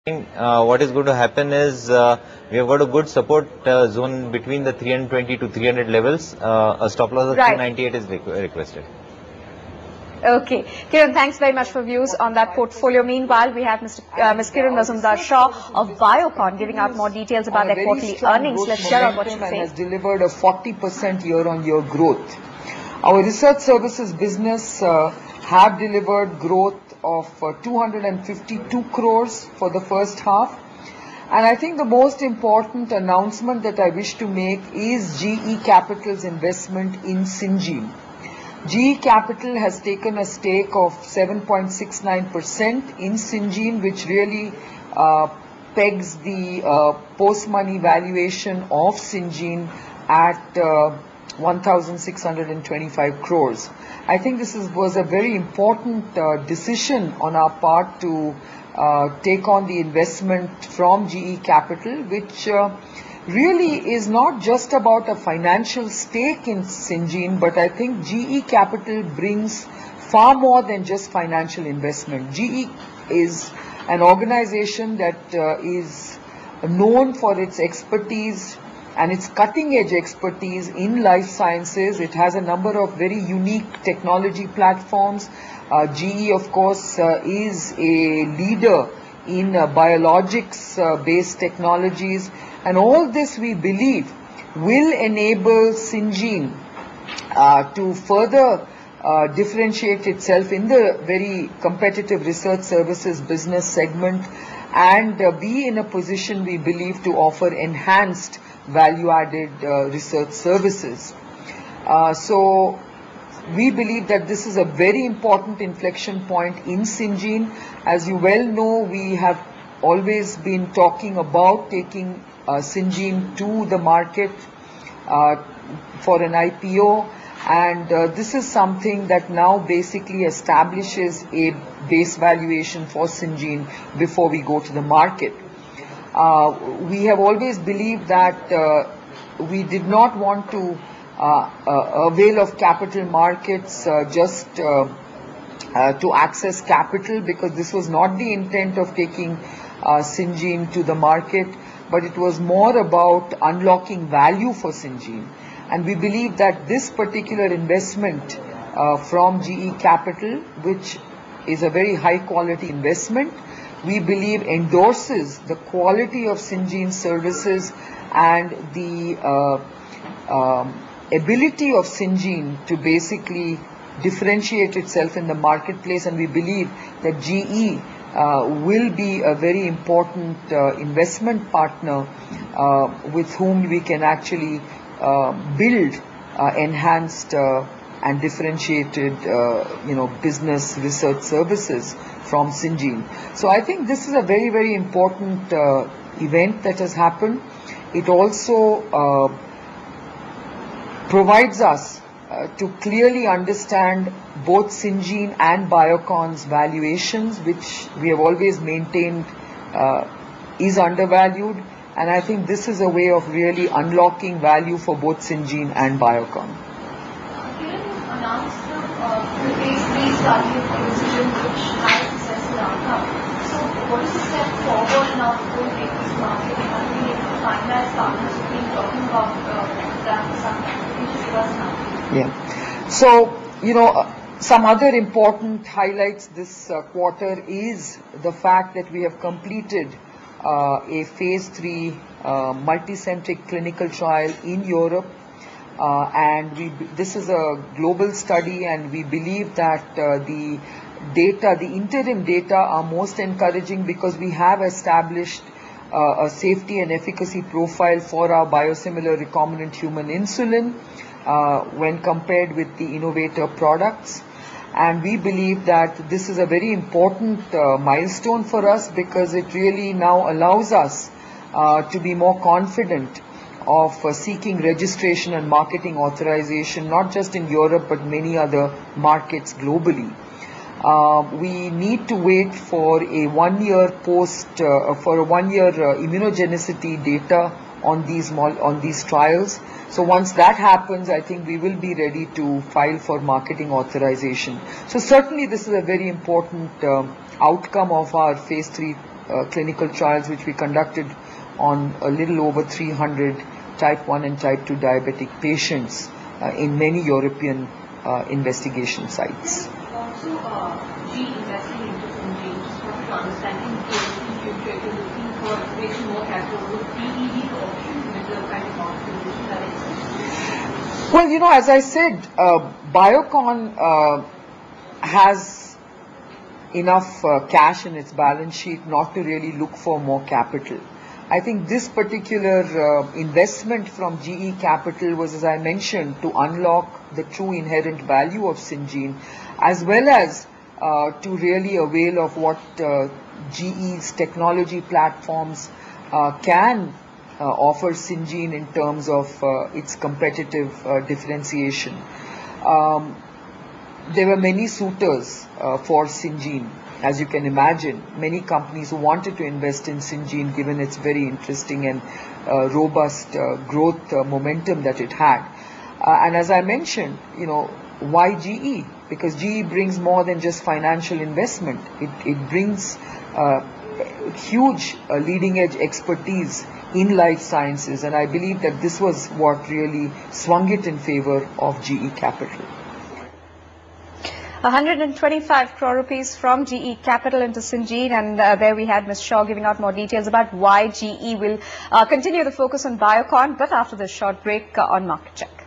What is going to happen is we have got a good support zone between the 320 to 300 levels. A stop loss of 298 is requested. Okay. Kiran, thanks very much for views on that portfolio. Meanwhile, we have Ms. Kiran Mazumdar Shaw of Biocon giving out more details about their quarterly earnings. Let's share out what she says. Has delivered a 40% year-on-year growth. Our research services business have delivered growth of 252 crores for the first half. And I think the most important announcement that I wish to make is GE Capital's investment in Syngene. GE Capital has taken a stake of 7.69% in Syngene, which really pegs the post-money valuation of Syngene at 1,625 crores. I think this was a very important decision on our part to take on the investment from GE Capital, which really is not just about a financial stake in Syngene, but I think GE Capital brings far more than just financial investment. GE is an organization that is known for its expertise and its cutting-edge expertise in life sciences. It has a number of very unique technology platforms. GE, of course, is a leader in biologics-based technologies. And all this, we believe, will enable Syngene to further differentiate itself in the very competitive research services business segment and be in a position, we believe, to offer enhanced value-added research services. So we believe that this is a very important inflection point in Syngene. As you well know, we have always been talking about taking Syngene to the market for an IPO, and this is something that now basically establishes a base valuation for Syngene before we go to the market. We have always believed that we did not want to avail of capital markets just to access capital, because this was not the intent of taking Syngene to the market, but it was more about unlocking value for Syngene. And we believe that this particular investment from GE Capital, which is a very high quality investment, we believe endorses the quality of Syngene services and the ability of Syngene to basically differentiate itself in the marketplace. And we believe that GE will be a very important investment partner with whom we can actually build enhanced and differentiated business research services from Syngene. So I think this is a very, very important event that has happened. It also provides us to clearly understand both Syngene and Biocon's valuations, which we have always maintained is undervalued. And I think this is a way of really unlocking value for both Syngene and Biocon. Kiran announced the phase 3 study of Syngene, which has successful outcome. So what is the step forward now to take this market? And are we able to finalize partners who've been talking about that for some time? Can you just give us an update? Yeah. So, some other important highlights this quarter is the fact that we have completed a phase 3 multicentric clinical trial in Europe, and this is a global study, and we believe that the interim data are most encouraging because we have established a safety and efficacy profile for our biosimilar recombinant human insulin when compared with the innovator products. And we believe that this is a very important milestone for us, because it really now allows us to be more confident of seeking registration and marketing authorization, not just in Europe but many other markets globally. We need to wait for a 1 year immunogenicity data on these trials. So once that happens, I think we will be ready to file for marketing authorization. So certainly this is a very important outcome of our phase 3 clinical trials which we conducted on a little over 300 type 1 and type 2 diabetic patients in many European investigation sites. Also, GE investing into Syngene, just wanted to understand in case in future if you're looking for raising more capital, would PE be the option with the kind of market conditions that exist? Well, you know, as I said, Biocon has enough cash in its balance sheet not to really look for more capital. I think this particular investment from GE Capital was, as I mentioned, to unlock the true inherent value of Syngene, as well as to really avail of what GE's technology platforms can offer Syngene in terms of its competitive differentiation. There were many suitors for Syngene. As you can imagine, many companies who wanted to invest in Syngene given its very interesting and robust growth momentum that it had. And as I mentioned, you know, why GE? Because GE brings more than just financial investment. It brings huge leading edge expertise in life sciences, and I believe that this was what really swung it in favor of GE Capital. 125 crore rupees from GE Capital into Syngene, and there we had Ms. Shaw giving out more details about why GE will continue the focus on Biocon, but after this short break on Market Check.